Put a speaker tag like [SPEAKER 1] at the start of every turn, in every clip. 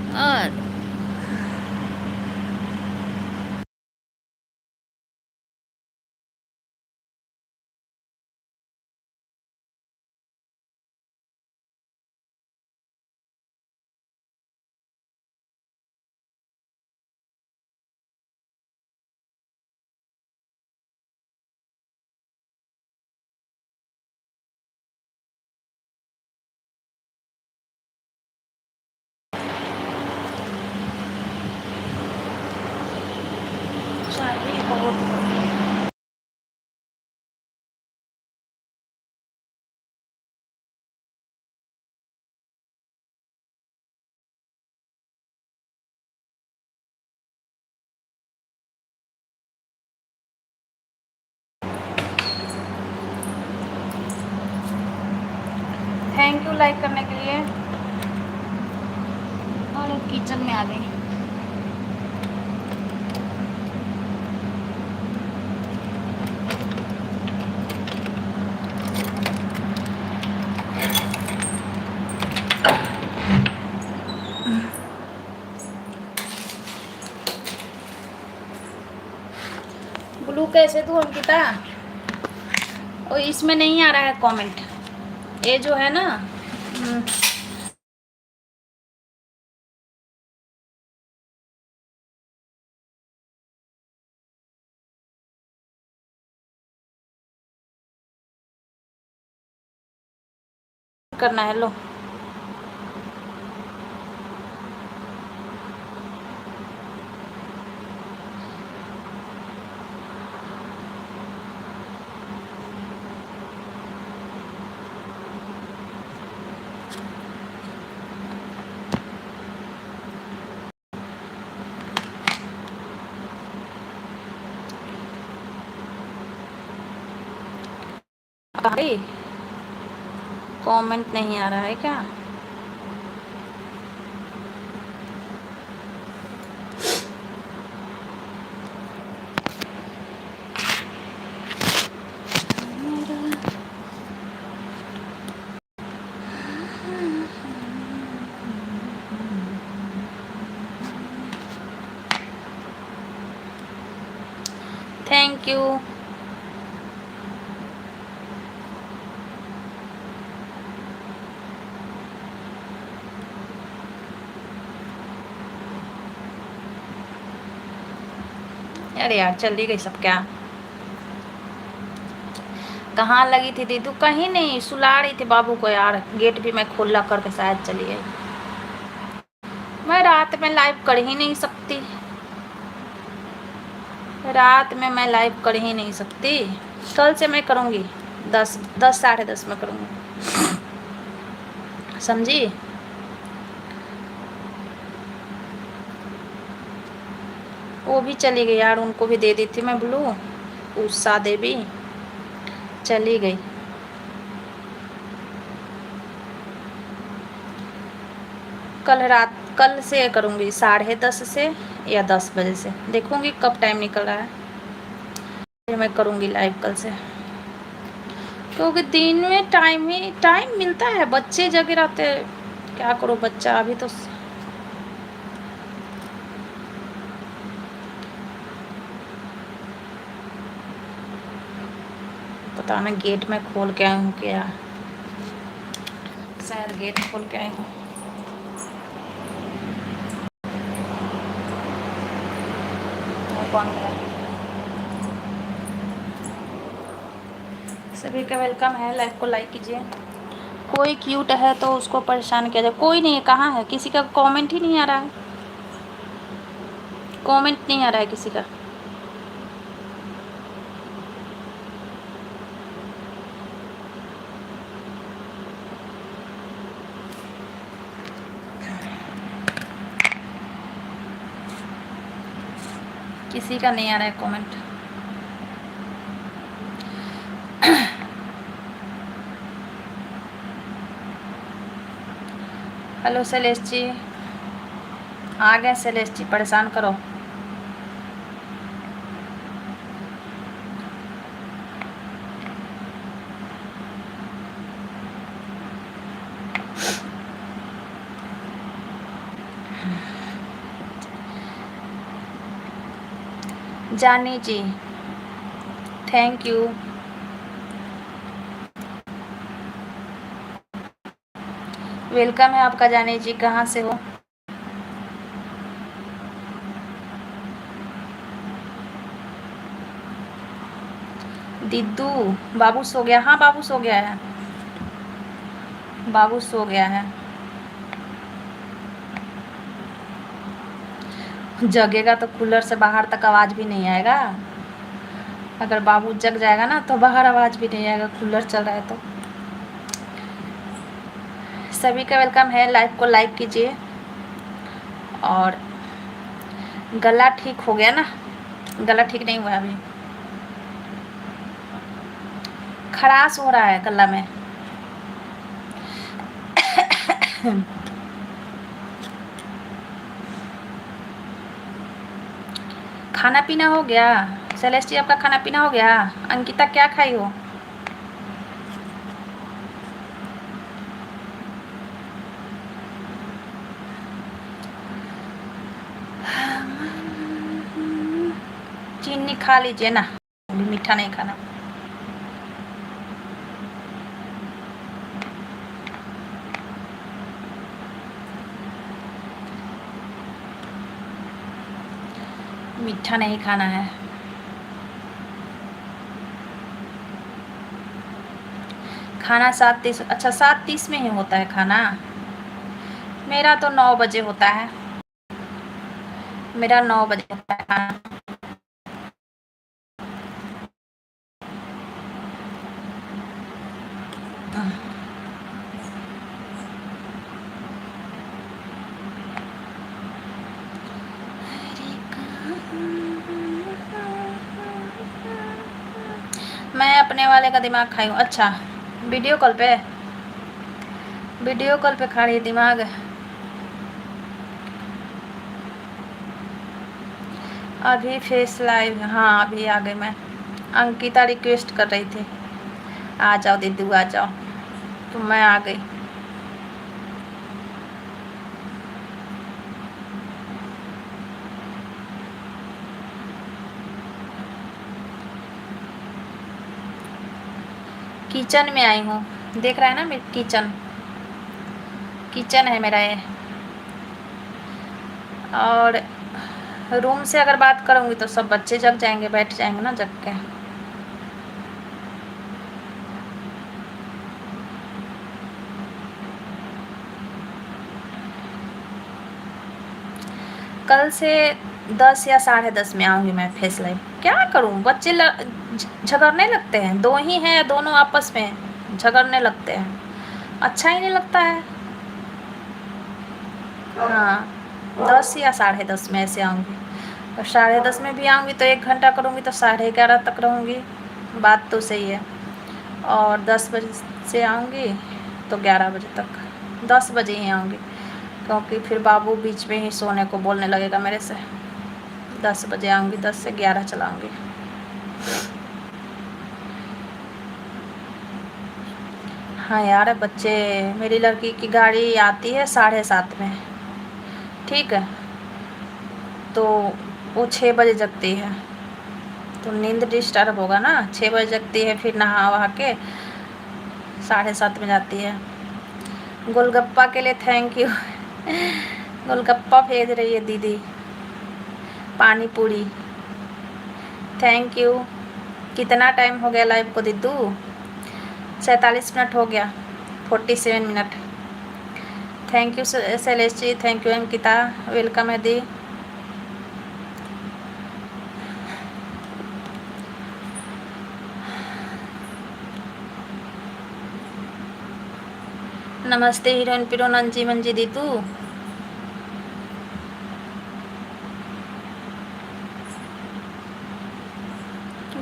[SPEAKER 1] और शादी बहुत। थैंक यू लाइक करने के लिए। और किचन में आ गई। ब्लू कैसे दूँ अंकिता? और इसमें नहीं आ रहा है कमेंट, ये जो है ना। करना है लो। कमेंट नहीं आ रहा है क्या? Thank you. अरे यार चली गई सब क्या? कहाँ लगी थी दीदू? कहीं नहीं, सुला रही थी बाबू को यार। गेट भी मैं खुला करके शायद चली गई। मैं रात में लाइव कर ही नहीं सकती। रात में मैं लाइव कर ही नहीं सकती। कल से मैं करूँगी। 10 साढ़े 10 में करूँगी, समझी? वो भी चली गई यार, उनको भी दे दी थी मैं ब्लू। उषा देवी चली गई। कल से करूँगी 10:30 से या 10 बजे से, देखूँगी कब टाइम निकल रहा है, फिर मैं करूँगी लाइव कल से। क्योंकि दिन में टाइम मिलता है, बच्चे जगे रहते हैं। क्या करो, बच्चा अभी तो पता ना गेट में खोल के आई हूँ क्या, शायद गेट खोल के आई हूँ। कौन है? सभी का वेलकम है, लाइव को लाइक कीजिए। कोई क्यूट है तो उसको परेशान किया जाए। कोई नहीं है, कहाँ है? किसी का कमेंट ही नहीं आ रहा है। कमेंट नहीं आ रहा है किसी का। किसी का नहीं आ रहा है कमेंट। हेलो शैलेश जी, आ गए शैलेश जी, परेशान करो। जानी जी थैंक यू। वेलकम है आपका जानी जी, कहाँ से हो? दिद्दू बाबू सो गया? हाँ बाबू सो गया है, बाबू सो गया है। जगेगा तो कूलर से बाहर तक आवाज़ भी नहीं आएगा। अगर बाबू जग जाएगा ना तो बाहर आवाज़ भी नहीं आएगा, कूलर चल रहा है तो। सभी का वेलकम है, लाइव को लाइक कीजिए। और गला ठीक हो गया ना? गला ठीक नहीं हुआ अभी, खराश हो रहा है गला में। खाना पीना हो गया? सेलेस्टी आपका खाना पीना हो गया? अंकिता क्या खाई हो? चीनी खा लीजिए ना, मीठा नहीं खाना। मीठा नहीं खाना है। खाना 7:30, अच्छा 7:30 में ही होता है खाना? मेरा तो 9 बजे होता है, मेरा 9 बजे होता है खाना। मैं अपने वाले का दिमाग खाई हूँ। अच्छा वीडियो कॉल पे, वीडियो कॉल पे खा रही है दिमाग। अभी फेस लाइव, हाँ अभी आ गई मैं। अंकिता रिक्वेस्ट कर रही थी आ जाओ दीदू आ जाओ, तो मैं आ गई। किचन में आई हूँ, देख रहा है ना मेरी किचन, किचन है मेरा ये। और रूम से अगर बात करूँगी तो सब बच्चे जग जाएंगे, बैठ जाएंगे ना जग के। कल से 10 या 10:30 में आऊँगी मैं फेस लाइव। क्या करूँ, बच्चे झगड़ने लगते हैं, 2 ही हैं, दोनों आपस में झगड़ने लगते हैं, अच्छा ही नहीं लगता है। हाँ 10 या 10:30 में ऐसे आऊँगी। और 10:30 में भी आऊँगी तो 1 घंटा करूँगी तो 11:30 तक रहूँगी, बात तो सही है। और 10 बजे से आऊँगी तो 11 बजे तक, 10 बजे ही आऊँगी, क्योंकि फिर बाबू बीच में ही सोने को बोलने लगेगा मेरे से। 10 बजे आऊँगी, 10 से 11 चलाऊँगी। हाँ यार बच्चे, मेरी लड़की की गाड़ी आती है 7:30 में, ठीक है, तो वो 6 बजे जगती है, तो नींद डिस्टर्ब होगा ना। 6 बजे जगती है, फिर नहा वहा के 7:30 में जाती है। गोलगप्पा के लिए थैंक यू। गोलगप्पा भेज रही है दीदी, पानी पूरी, थैंक यू। कितना टाइम हो गया लाइव को दीदू? 47 मिनट हो गया, 47 मिनट। Thank you Shailesh ji, thank you Ankita, welcome है दी। नमस्ते हीरोइन पिरो नंजी मंजी दीदू।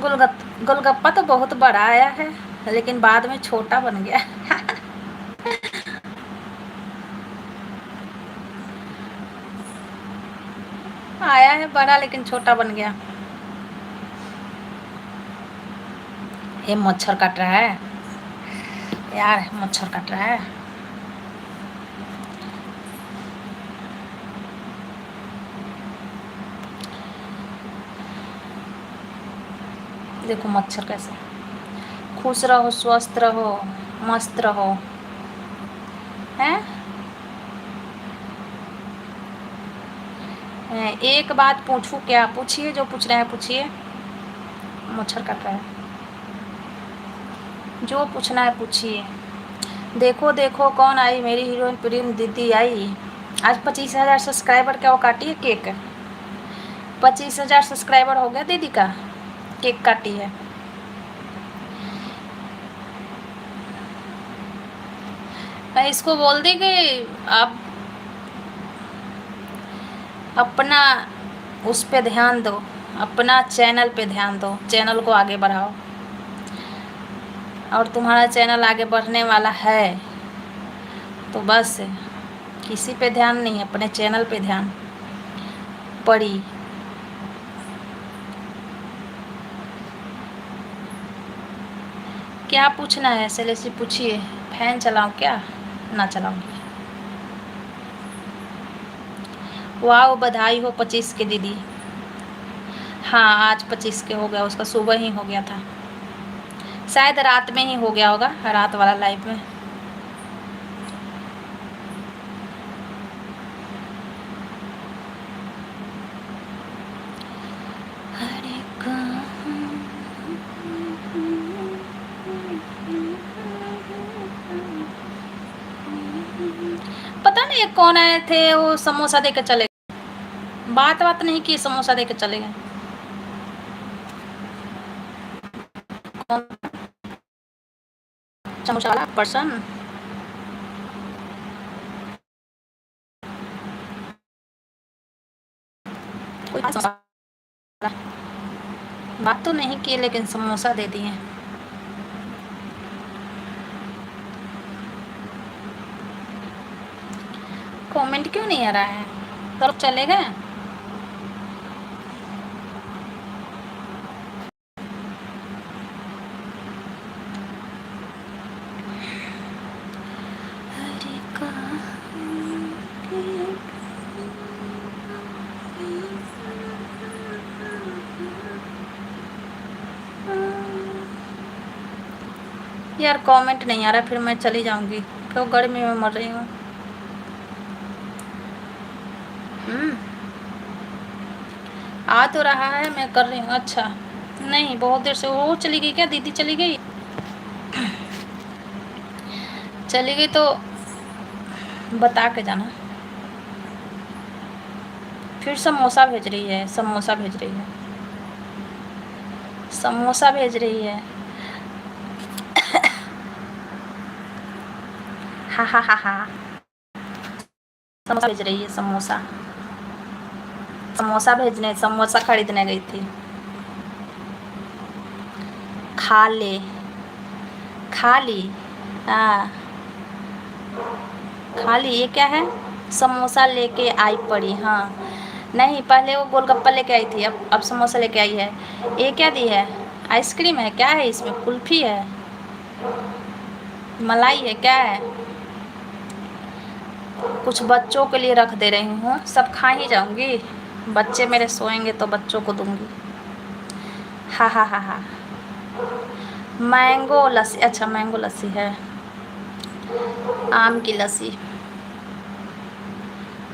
[SPEAKER 1] गोलगप्पा तो बहुत बड़ा आया है, लेकिन बाद में छोटा बन गया। आया है बड़ा लेकिन छोटा बन गया। ये मच्छर काट रहा है यार, मच्छर काट रहा है। देखो मच्छर कैसे। खुश रहो, स्वस्थ रहो, मस्त रहो, हैं। एक बात पूछूं क्या? पूछिए, जो पूछ रहे हैं पूछिए। मच्छर काट रहा है, जो पूछना है पूछिए। देखो देखो कौन आई, मेरी हीरोइन प्रेम दीदी आई। आज 25,000 सब्सक्राइबर क्या वो काटी है केक? 25,000 सब्सक्राइबर हो गया दीदी का, केक काटी है। मैं इसको बोल दी कि आप अपना उस पे ध्यान दो, अपना चैनल पे ध्यान दो, चैनल को आगे बढ़ाओ। और तुम्हारा चैनल आगे बढ़ने वाला है तो बस किसी पे ध्यान नहीं, अपने चैनल पे ध्यान। पड़ी क्या पूछना है सेलेसी? पूछिए। फैन चलाऊं क्या? ना चलाऊंगी। वाह, बधाई हो 25 के दीदी। हाँ आज 25 के हो गया, उसका सुबह ही हो गया था, शायद रात में ही हो गया होगा, रात वाला लाइव में। पता नहीं कौन आए थे, वो समोसा दे के चले गए, बात नहीं की, समोसा दे के चले गए। कौन? समोसा वाला पर्सन? कोई बात तो नहीं की, लेकिन समोसा दे दिए। कमेंट क्यों नहीं आ रहा है? सब चले गए। यार कमेंट नहीं आ रहा, फिर मैं चली जाऊंगी, क्यों गर्मी में मर रही हूँ। आ तो रहा है, मैं कर रही हूँ। अच्छा नहीं, बहुत देर से वो चली गई क्या? दीदी चली गई? चली गई तो बता के जाना। फिर समोसा भेज रही है, समोसा भेज रही है, समोसा भेज रही है। हा हा हा हा, समोसा भेज रही है, समोसा। समोसा भेजने, समोसा खरीदने गई थी। खा ले, खा ली। हाँ खा ली। ये क्या है? समोसा लेके आई पड़ी। हाँ नहीं, पहले वो गोलगप्पा लेके आई थी, अब समोसा लेके आई है। ये क्या दी है? आइसक्रीम है? क्या है इसमें? कुल्फी है, मलाई है, क्या है? कुछ बच्चों के लिए रख दे रही हूँ, सब खा ही जाऊंगी। बच्चे मेरे सोएंगे तो बच्चों को दूंगी। हा हा हा हा। मैंगो लस्सी? अच्छा मैंगो लस्सी है, आम की लस्सी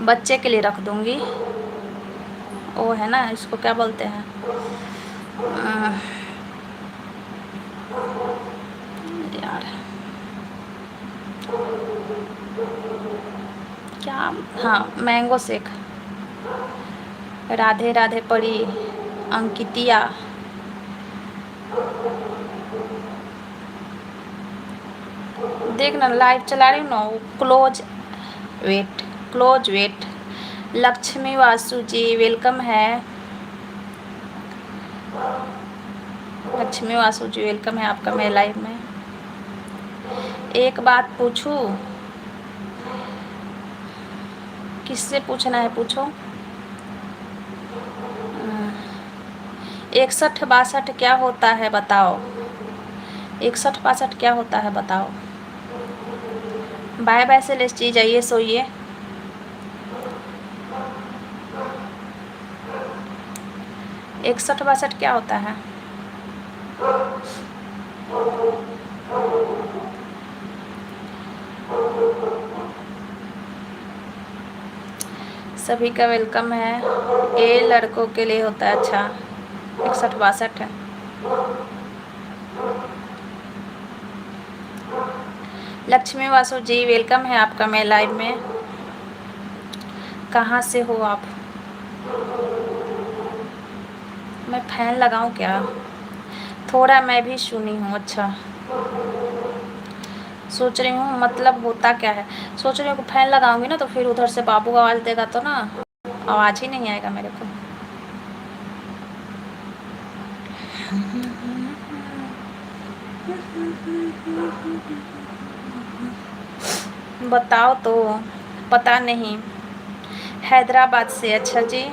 [SPEAKER 1] बच्चे के लिए रख दूंगी। वो है ना, इसको क्या बोलते हैं? यार क्या? हाँ मैंगो शेक। राधे राधे पड़ी अंकितिया। देखना लाइव चला रही हूँ ना, close wait, close wait. Lakshmi Vasu ji welcome है, लक्ष्मी वासु जी वेलकम है आपका मेरे लाइव में। एक बात पूछूं? किससे पूछना है पूछो। 61-62 क्या होता है बताओ? 61-62 क्या होता है बताओ? बाय बाय से लेस जाइए, सोइए। इकसठ बासठ क्या होता है? सभी का वेलकम है। ये लड़कों के लिए होता है। अच्छा 61-62 है। लक्ष्मी वासु जी वेलकम है आपका मैं लाइव में। कहाँ से हो आप? मैं फैन लगाऊं क्या? थोड़ा मैं भी सुनी हूँ। अच्छा सोच रही हूँ मतलब होता क्या है। सोच रही हूँ कि फैन लगाऊंगी ना तो फिर उधर से बाबू आवाज़ देगा तो ना आवाज़ ही नहीं आएगा मेरे को। बताओ तो। पता नहीं। हैदराबाद से। अच्छा जी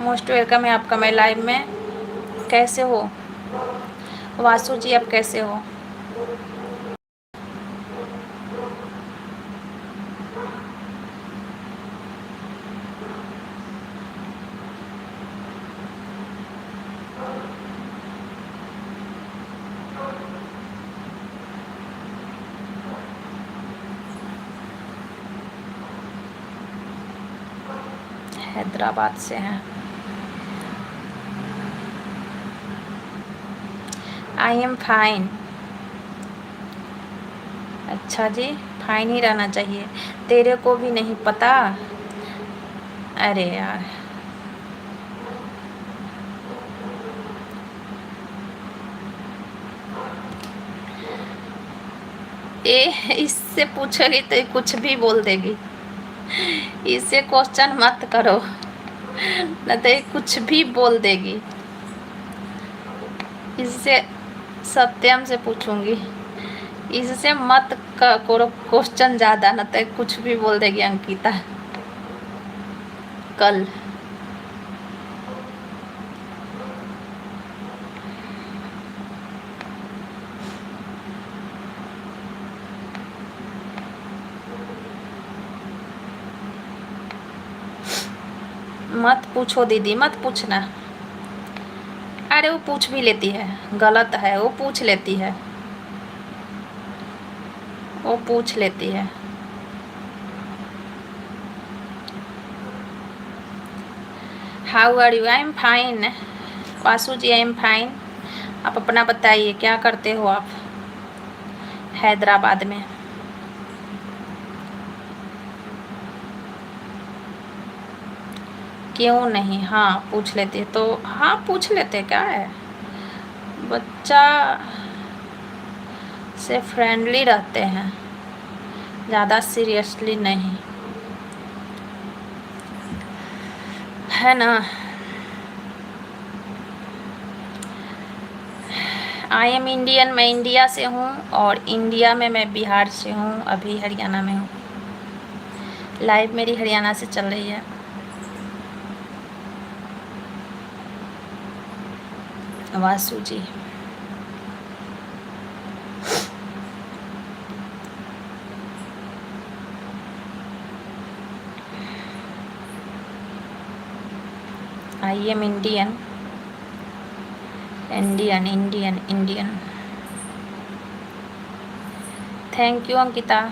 [SPEAKER 1] मोस्ट वेलकम है आपका मैं लाइव में। कैसे हो वासु जी आप कैसे हो? हैदराबाद से हैं। आई एम फाइन। अच्छा जी फाइन ही रहना चाहिए। तेरे को भी नहीं पता? अरे यार इससे पूछोगी तो ये कुछ भी बोल देगी। इससे क्वेश्चन मत करो न तो ये कुछ भी बोल देगी। इससे सत्यम से पूछूंगी। इससे मत करो क्वेश्चन ज़्यादा न तो कुछ भी बोल देगी अंकिता कल। मत पूछो दीदी मत पूछना। अरे वो पूछ भी लेती है। गलत है वो पूछ लेती है। वो पूछ लेती है। How are you? I am fine. Vasu ji I am fine. आप अपना बताइए क्या करते हो आप हैदराबाद में? क्यों नहीं? हाँ पूछ लेते तो हाँ पूछ लेते क्या है। बच्चा से फ्रेंडली रहते हैं ज़्यादा सीरियसली नहीं है ना। आई एम इंडियन। मैं इंडिया से हूँ और इंडिया में मैं बिहार से हूँ। अभी हरियाणा में हूँ। लाइव मेरी हरियाणा से चल रही है। Vasu ji I am Indian. Indian Indian Indian. Thank you Ankita.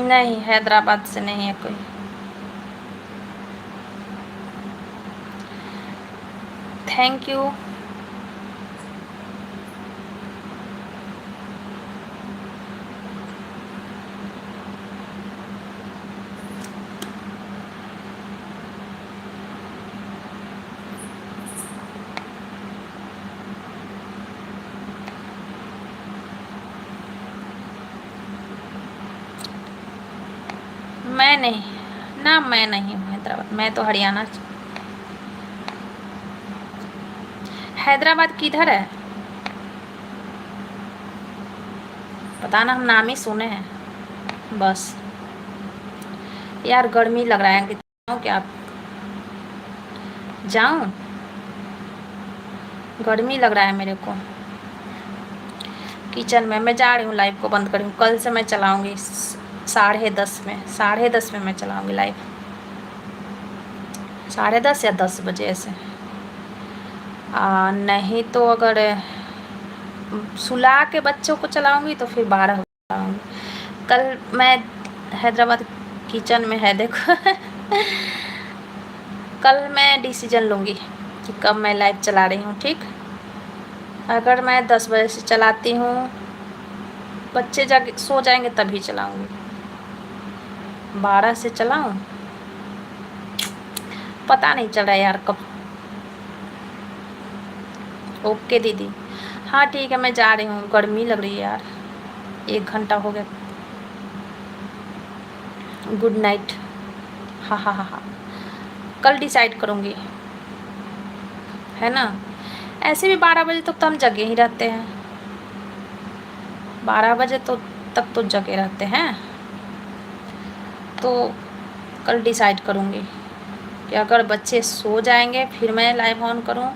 [SPEAKER 1] नहीं हैदराबाद से नहीं है कोई। Thank you. मैं नहीं ना, मैं नहीं हूँ हैदराबाद, मैं तो हरियाणा। हैदराबाद किधर है पता ना, हम नाम ही सुने हैं बस। यार गर्मी लग रहा है कि जाऊँ क्या, जाऊँ? गर्मी लग रहा है मेरे को। किचन में मैं जा रही हूँ, लाइव को बंद करी हूँ। कल से मैं चलाऊँगी 10:30 में, 10:30 में मैं चलाऊँगी लाइव, 10:30 या 10 बजे ऐसे। नहीं तो अगर सुला के बच्चों को चलाऊँगी तो फिर 12 बजे चलाऊँगी। कल मैं हैदराबाद किचन में है देखो कल मैं डिसीजन लूँगी कि कब मैं लाइव चला रही हूँ, ठीक। अगर मैं 10 बजे से चलाती हूँ, बच्चे जाके सो जाएंगे तभी चलाऊँगी। 12 से चलाऊँ, पता नहीं चल रहा यार कब। ओके दीदी, हाँ ठीक है, मैं जा रही हूँ, गर्मी लग रही है यार, 1 घंटा हो गया। Good night. हाँ हाँ हाँ हाँ, कल डिसाइड करूँगी, है ना। ऐसे भी 12 बजे तक तो हम जगे ही रहते हैं, 12 बजे तक तो जगे रहते हैं। तो कल डिसाइड करूँगी कि अगर बच्चे सो जाएंगे फिर मैं लाइव ऑन करूँ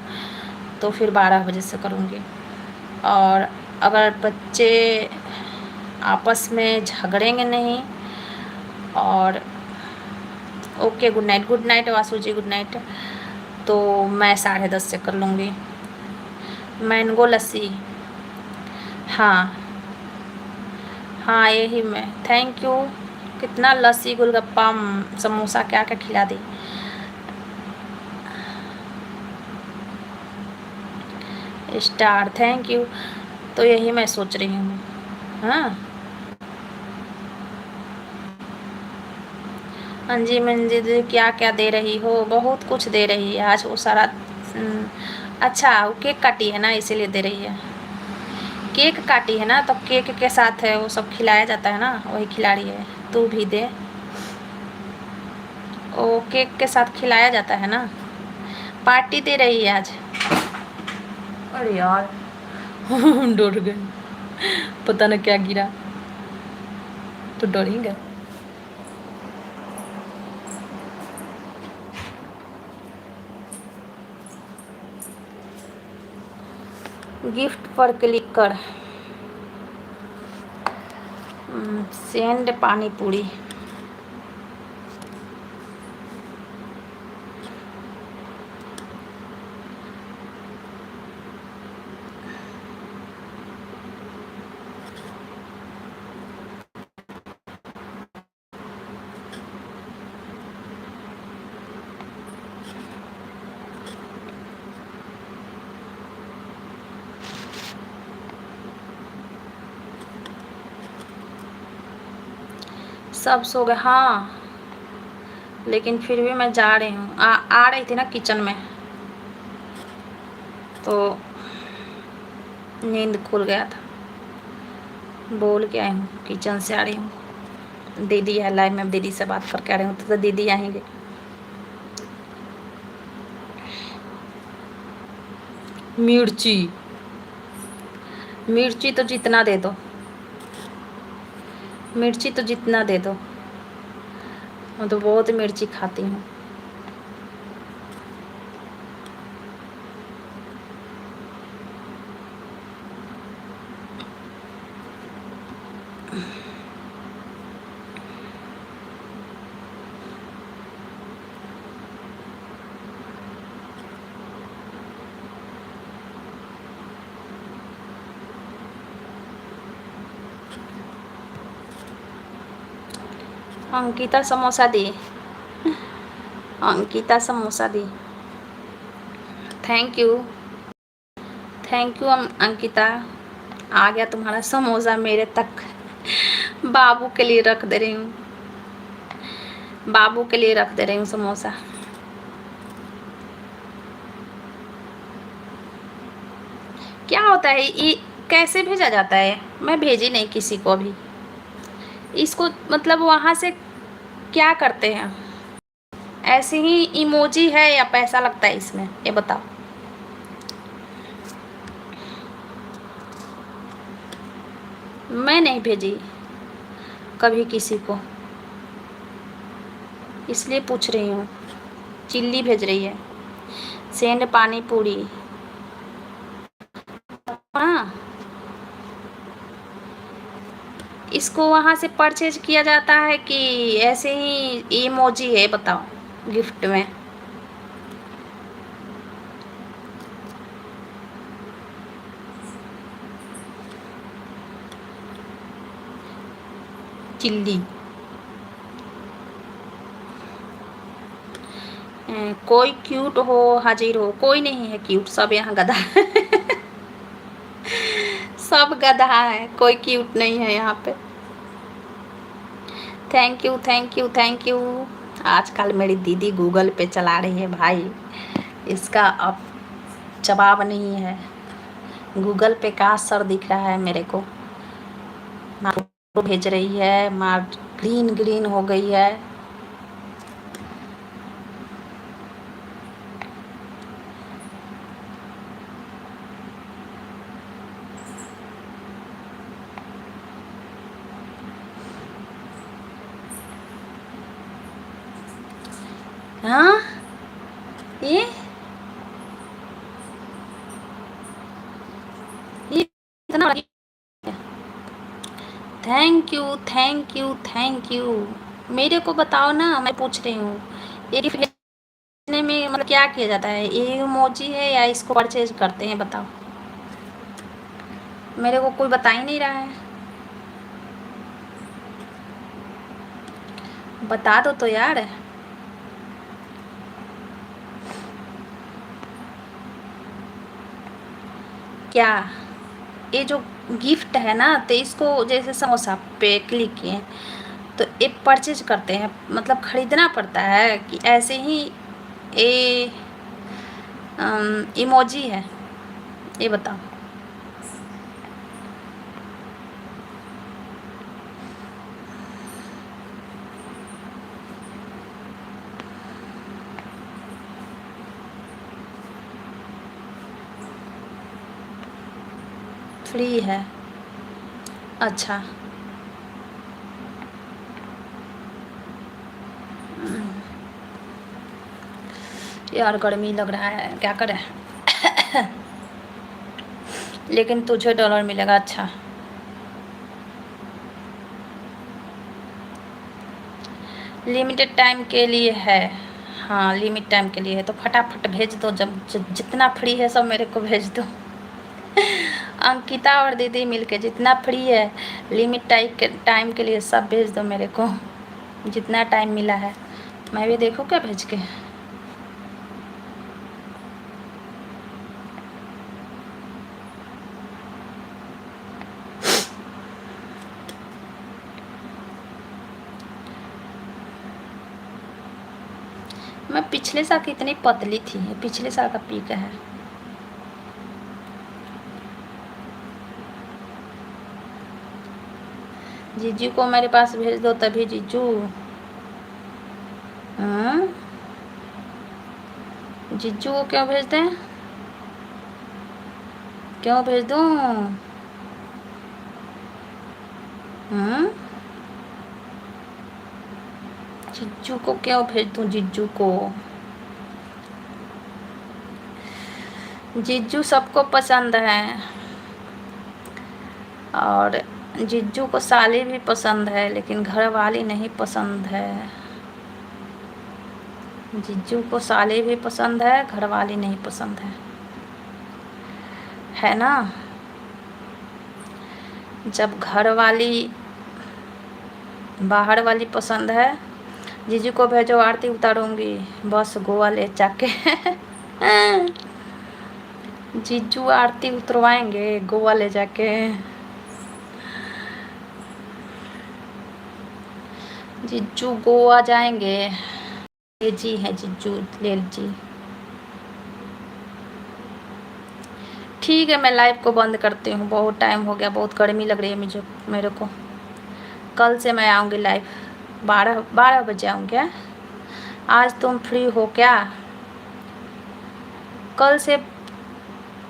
[SPEAKER 1] तो फिर 12 बजे से करूँगी, और अगर बच्चे आपस में झगड़ेंगे नहीं और ओके गुड नाइट वासु जी, गुड नाइट, तो मैं 10:30 से कर लूँगी। मैंगो लस्सी, हाँ हाँ यही मैं, थैंक यू। कितना लस्सी, गोलगप्पा, समोसा, क्या क्या खिला दी। Star, thank you. तो यही मैं सोच रही हूँ। हाँ हाँ जी मंजी जी, क्या क्या दे रही हो? बहुत कुछ दे रही है आज वो सारा। अच्छा वो केक काटी है ना इसीलिए दे रही है। केक काटी है ना तो केक के साथ है वो सब खिलाया जाता है ना, वही खिला रही है। तू भी दे, वो केक के साथ खिलाया जाता है ना, पार्टी दे रही है आज। अरे यार डर गए, पता ना क्या गिरा, तो डर ही गए। गिफ्ट पर क्लिक कर, सेंड पानी पूरी। सब सो गए हाँ, लेकिन फिर भी मैं जा रही हूँ। आ रही थी ना किचन में तो नींद खुल गया था, बोल के आई हूँ, किचन से आ रही हूँ। दीदी है लाइव में, दीदी से बात करके आ रही हूँ, तो दीदी आएंगे। मिर्ची, मिर्ची तो जितना दे दो, मिर्ची तो जितना दे दो, मैं तो बहुत मिर्ची खाती हूँ। अंकिता समोसा दी, अंकिता समोसा दी, thank you, thank you Ankita. आ गया तुम्हारा समोसा मेरे तक, बाबू के लिए रख दे रही हूँ, बाबू के लिए रख दे रही हूँ समोसा। क्या होता है ये, कैसे भेजा जाता है? मैं भेजी नहीं किसी को अभी इसको, मतलब वहाँ से क्या करते हैं? ऐसे ही इमोजी है या पैसा लगता है इसमें, ये बताओ। मैं नहीं भेजी कभी किसी को, इसलिए पूछ रही हूँ। चिल्ली भेज रही है, सेंड पानी पूरी। हाँ, इसको वहाँ से परचेज किया जाता है कि ऐसे ही इमोजी है, बताओ गिफ्ट में? चिल्ली। कोई क्यूट हो हाजिर हो, कोई नहीं है क्यूट, सब यहाँ गधा है। सब गधा है, कोई क्यूट नहीं है यहाँ पे। Thank you thank you thank you. आजकल मेरी दीदी गूगल पे चला रही है भाई, इसका अब जवाब नहीं है। गूगल पे का सर दिख रहा है मेरे को, माँ भेज रही है, माँ ग्रीन ग्रीन हो गई है। हाँ, ये इतना। Thank you thank you thank you. मेरे को बताओ ना, मैं पूछ रही हूँ, ये गिफ्ट भेजने में मतलब क्या किया जाता है? ये इमोजी है या इसको परचेज करते हैं, बताओ? मेरे को कोई बता ही नहीं रहा है, बता दो तो यार। क्या ये जो गिफ्ट है ना, तो इसको जैसे समोसा पे क्लिक किए तो ये परचेज करते हैं, मतलब खरीदना पड़ता है कि ऐसे ही ये इमोजी है, ये बताओ? फ्री है, अच्छा। यार गर्मी लग रहा है, क्या करें? लेकिन तुझे डॉलर मिलेगा, अच्छा। लिमिटेड टाइम के लिए है, हाँ लिमिट टाइम के लिए है, तो फटाफट भेज दो, जब जितना फ्री है सब मेरे को भेज दो। अंकिता और दीदी मिलके जितना फ्री है लिमिट टाइम के लिए सब भेज दो मेरे को, जितना टाइम मिला है। मैं भी देखूँ क्या भेज के? मैं पिछले साल की इतनी पतली थी, पिछले साल का पीक है। जीजू को मेरे पास भेज दो तभी जीजू। जीजू को क्यों भेज दें, क्यों भेज दूँ? जीजू को क्यों भेज दूँ? जीजू को, जीजू सबको पसंद है, और जीजू को साली भी पसंद है, लेकिन घर वाली नहीं पसंद है। जीजू को साली भी पसंद है, घर वाली नहीं पसंद है ना? जब घर वाली बाहर वाली पसंद है, जीजू को भेजो, आरती उतारूंगी बस गोवा ले जाके। जीजू आरती उतरवाएंगे गोवा ले जाके। जीजू गोवा जाएंगे, ये जी है जीजू ले जी। ठीक है, मैं लाइव को बंद करती हूँ, बहुत टाइम हो गया, बहुत गर्मी लग रही है मुझे, मेरे को। कल से मैं आऊँगी लाइव। 12 बजे आऊँ क्या? आज तुम फ्री हो क्या? कल से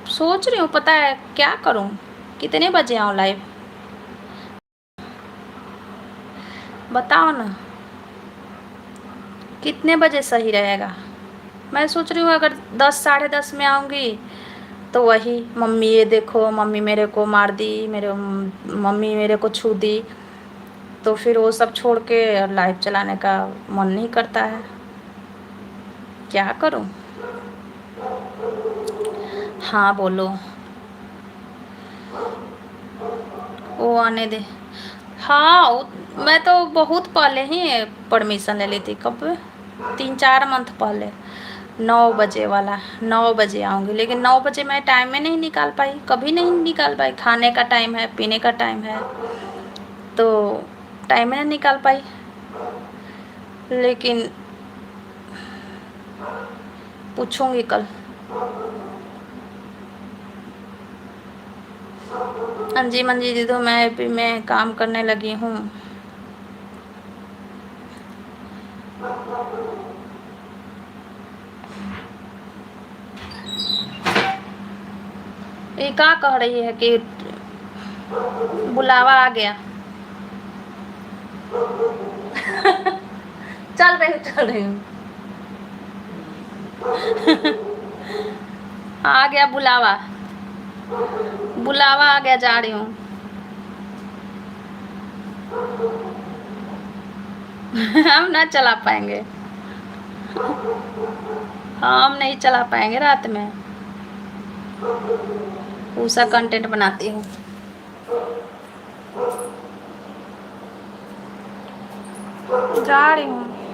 [SPEAKER 1] सोच रही हूँ, पता है क्या करूँ, कितने बजे आऊँ लाइव, बताओ ना कितने बजे सही रहेगा। मैं सोच रही हूँ अगर 10 साढ़े 10 में आऊँगी तो वही मम्मी ये देखो, मम्मी मेरे को मार दी, मेरे मम्मी मेरे को छू दी, तो फिर वो सब छोड़ के लाइव चलाने का मन नहीं करता है, क्या करूँ। हाँ बोलो। वो आने दे। हाँ मैं तो बहुत पहले ही परमिशन ले ली थी, कब 3-4 मंथ पहले। 9 बजे वाला, 9 बजे आऊँगी, लेकिन 9 बजे मैं टाइम में नहीं निकाल पाई, कभी नहीं निकाल पाई, खाने का टाइम है, पीने का टाइम है, तो टाइम में नहीं निकाल पाई। लेकिन पूछूंगी कल। हाँ जी मंजी दीदी, मैं भी मैं काम करने लगी हूँ। ये क्या कह रही है कि बुलावा आ गया। चल रही हूँ आ गया बुलावा, बुलावा आ गया, जा रही हूँ। हम ना चला पाएंगे, हम नहीं चला पाएंगे रात में। उषा कंटेंट बनाती हूँ। जा रही हूँ।